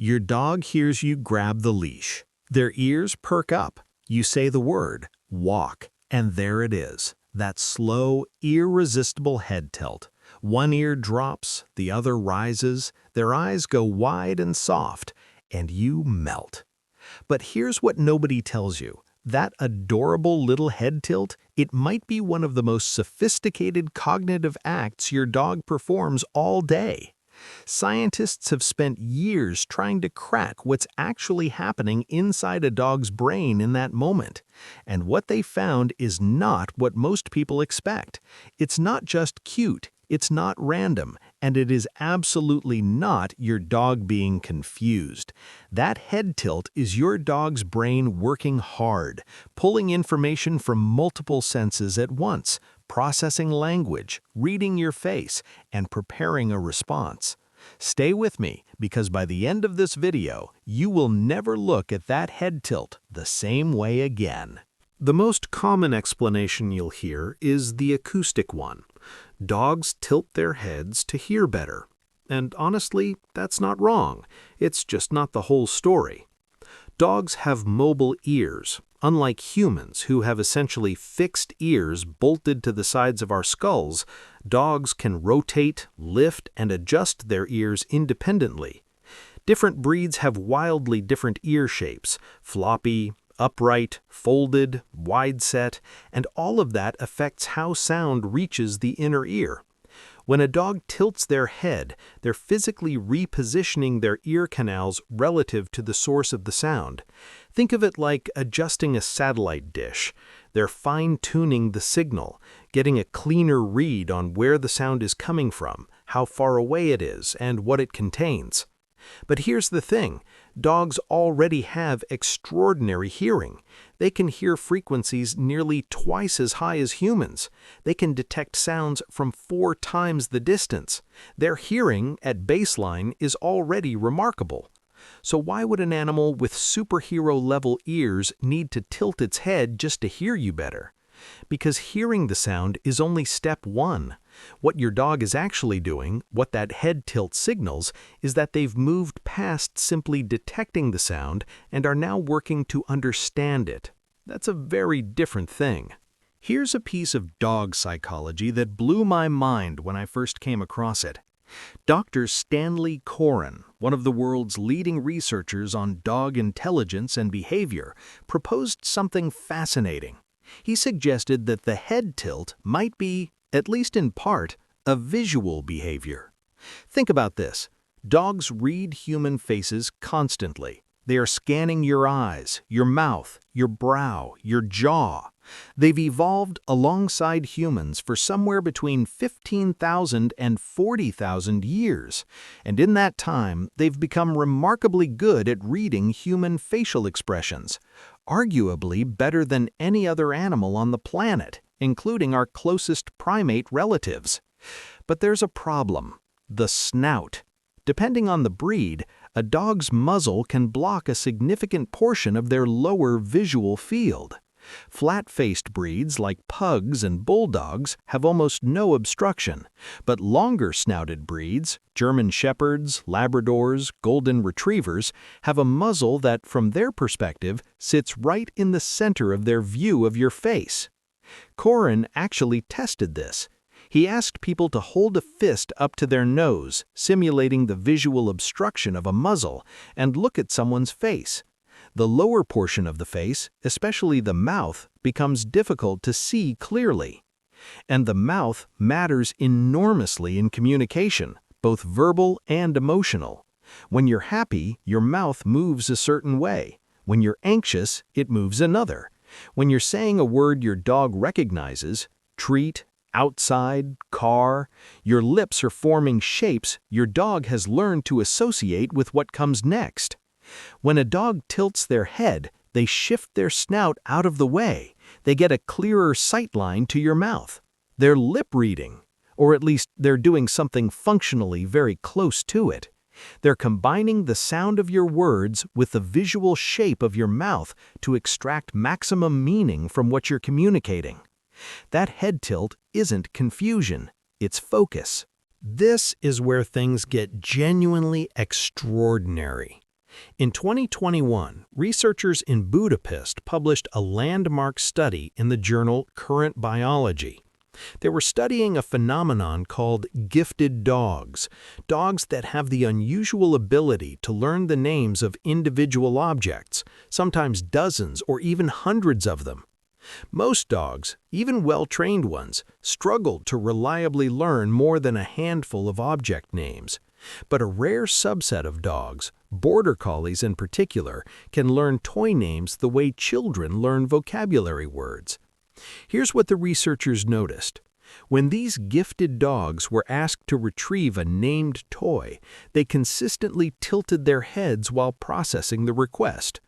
Your dog hears you grab the leash. Their ears perk up. You say the word, walk, and there it is, that slow, irresistible head tilt. One ear drops, the other rises, their eyes go wide and soft, and you melt. But here's what nobody tells you. That adorable little head tilt, it might be one of the most sophisticated cognitive acts your dog performs all day. Scientists have spent years trying to crack what's actually happening inside a dog's brain in that moment. And what they found is not what most people expect. It's not just cute, it's not random, and it is absolutely not your dog being confused. That head tilt is your dog's brain working hard, pulling information from multiple senses at once, processing language, reading your face, and preparing a response. Stay with me, because by the end of this video, you will never look at that head tilt the same way again. The most common explanation you'll hear is the acoustic one. Dogs tilt their heads to hear better. And honestly, that's not wrong. It's just not the whole story. Dogs have mobile ears, unlike humans who have essentially fixed ears bolted to the sides of our skulls. Dogs can rotate, lift, and adjust their ears independently. Different breeds have wildly different ear shapes, floppy, upright, folded, wide set, and all of that affects how sound reaches the inner ear. When a dog tilts their head, they're physically repositioning their ear canals relative to the source of the sound. Think of it like adjusting a satellite dish. They're fine-tuning the signal, getting a cleaner read on where the sound is coming from, how far away it is, and what it contains. But here's the thing, dogs already have extraordinary hearing. They can hear frequencies nearly twice as high as humans. They can detect sounds from 4 times the distance. Their hearing, at baseline, is already remarkable. So why would an animal with superhero-level ears need to tilt its head just to hear you better? Because hearing the sound is only step 1. What your dog is actually doing, what that head tilt signals, is that they've moved past simply detecting the sound and are now working to understand it. That's a very different thing. Here's a piece of dog psychology that blew my mind when I first came across it. Dr. Stanley Coren, one of the world's leading researchers on dog intelligence and behavior, proposed something fascinating. He suggested that the head tilt might be, at least in part, a visual behavior. Think about this. Dogs read human faces constantly. They are scanning your eyes, your mouth, your brow, your jaw. They've evolved alongside humans for somewhere between 15,000 and 40,000 years, and in that time, they've become remarkably good at reading human facial expressions, arguably better than any other animal on the planet, including our closest primate relatives. But there's a problem: the snout. Depending on the breed, a dog's muzzle can block a significant portion of their lower visual field. Flat-faced breeds like pugs and bulldogs have almost no obstruction, but longer-snouted breeds, German shepherds, Labradors, golden retrievers, have a muzzle that, from their perspective, sits right in the center of their view of your face. Coren actually tested this. He asked people to hold a fist up to their nose, simulating the visual obstruction of a muzzle, and look at someone's face. The lower portion of the face, especially the mouth, becomes difficult to see clearly. And the mouth matters enormously in communication, both verbal and emotional. When you're happy, your mouth moves a certain way. When you're anxious, it moves another. When you're saying a word your dog recognizes, treat, outside, car, your lips are forming shapes your dog has learned to associate with what comes next. When a dog tilts their head, they shift their snout out of the way. They get a clearer sight line to your mouth. They're lip reading, or at least they're doing something functionally very close to it. They're combining the sound of your words with the visual shape of your mouth to extract maximum meaning from what you're communicating. That head tilt isn't confusion, it's focus. This is where things get genuinely extraordinary. In 2021, researchers in Budapest published a landmark study in the journal Current Biology. They were studying a phenomenon called gifted dogs, dogs that have the unusual ability to learn the names of individual objects, sometimes dozens or even hundreds of them. Most dogs, even well-trained ones, struggled to reliably learn more than a handful of object names. But a rare subset of dogs, border collies in particular, can learn toy names the way children learn vocabulary words. Here's what the researchers noticed. When these gifted dogs were asked to retrieve a named toy, they consistently tilted their heads while processing the request.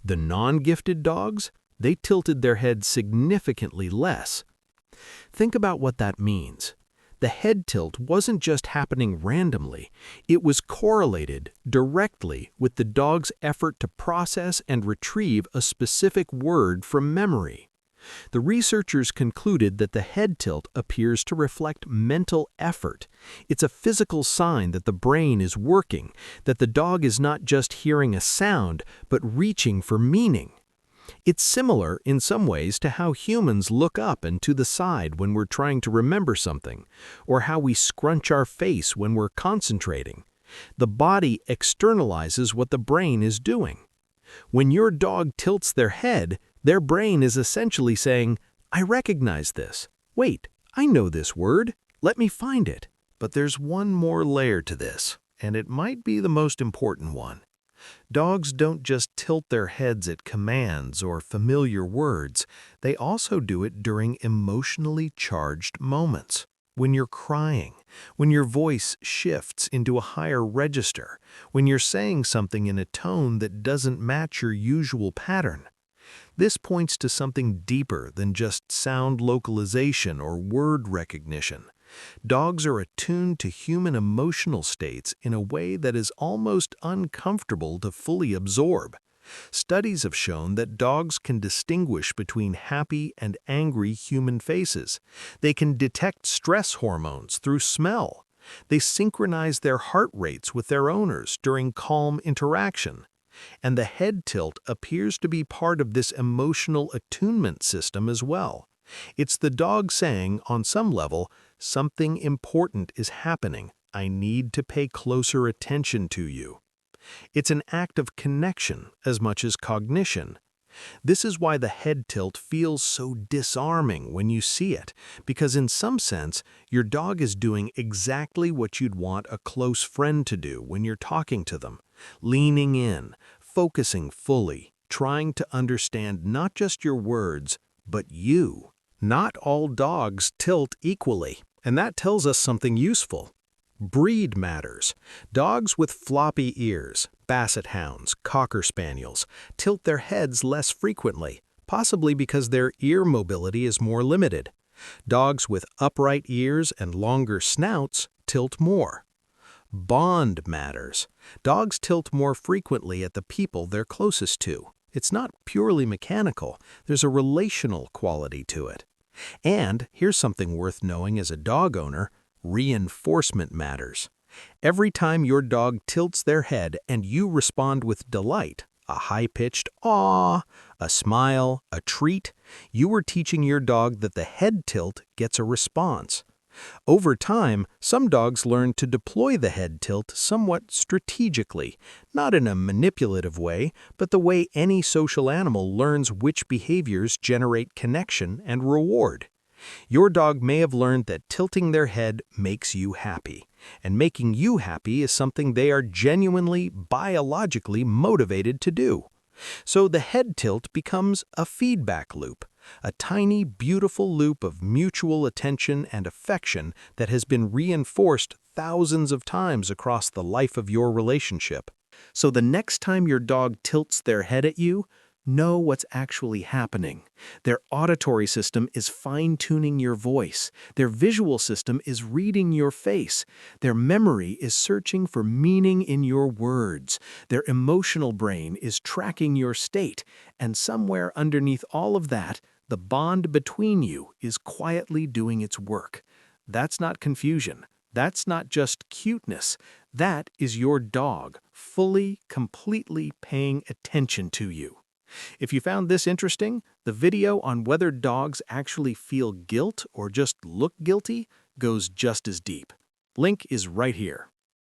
The non-gifted dogs? They tilted their heads significantly less. Think about what that means. The head tilt wasn't just happening randomly, it was correlated directly with the dog's effort to process and retrieve a specific word from memory. The researchers concluded that the head tilt appears to reflect mental effort. It's a physical sign that the brain is working, that the dog is not just hearing a sound, but reaching for meaning. It's similar in some ways to how humans look up and to the side when we're trying to remember something, or how we scrunch our face when we're concentrating. The body externalizes what the brain is doing. When your dog tilts their head, their brain is essentially saying, "I recognize this. Wait, I know this word. Let me find it." But there's one more layer to this, and it might be the most important one. Dogs don't just tilt their heads at commands or familiar words, they also do it during emotionally charged moments. When you're crying, when your voice shifts into a higher register, when you're saying something in a tone that doesn't match your usual pattern. This points to something deeper than just sound localization or word recognition. Dogs are attuned to human emotional states in a way that is almost uncomfortable to fully absorb. Studies have shown that dogs can distinguish between happy and angry human faces. They can detect stress hormones through smell. They synchronize their heart rates with their owners during calm interaction. And the head tilt appears to be part of this emotional attunement system as well. It's the dog saying, on some level, "Something important is happening. I need to pay closer attention to you." It's an act of connection as much as cognition. This is why the head tilt feels so disarming when you see it, because in some sense, your dog is doing exactly what you'd want a close friend to do when you're talking to them, leaning in, focusing fully, trying to understand not just your words, but you. Not all dogs tilt equally, and that tells us something useful. Breed matters. Dogs with floppy ears, basset hounds, cocker spaniels, tilt their heads less frequently, possibly because their ear mobility is more limited. Dogs with upright ears and longer snouts tilt more. Bond matters. Dogs tilt more frequently at the people they're closest to. It's not purely mechanical, there's a relational quality to it. And here's something worth knowing as a dog owner: reinforcement matters. Every time your dog tilts their head and you respond with delight, a high-pitched "aw," a smile, a treat, you are teaching your dog that the head tilt gets a response. Over time, some dogs learn to deploy the head tilt somewhat strategically, not in a manipulative way, but the way any social animal learns which behaviors generate connection and reward. Your dog may have learned that tilting their head makes you happy, and making you happy is something they are genuinely, biologically motivated to do. So the head tilt becomes a feedback loop, a tiny, beautiful loop of mutual attention and affection that has been reinforced thousands of times across the life of your relationship. So the next time your dog tilts their head at you, know what's actually happening. Their auditory system is fine-tuning your voice. Their visual system is reading your face. Their memory is searching for meaning in your words. Their emotional brain is tracking your state. And somewhere underneath all of that, the bond between you is quietly doing its work. That's not confusion. That's not just cuteness. That is your dog fully, completely paying attention to you. If you found this interesting, the video on whether dogs actually feel guilt or just look guilty goes just as deep. Link is right here.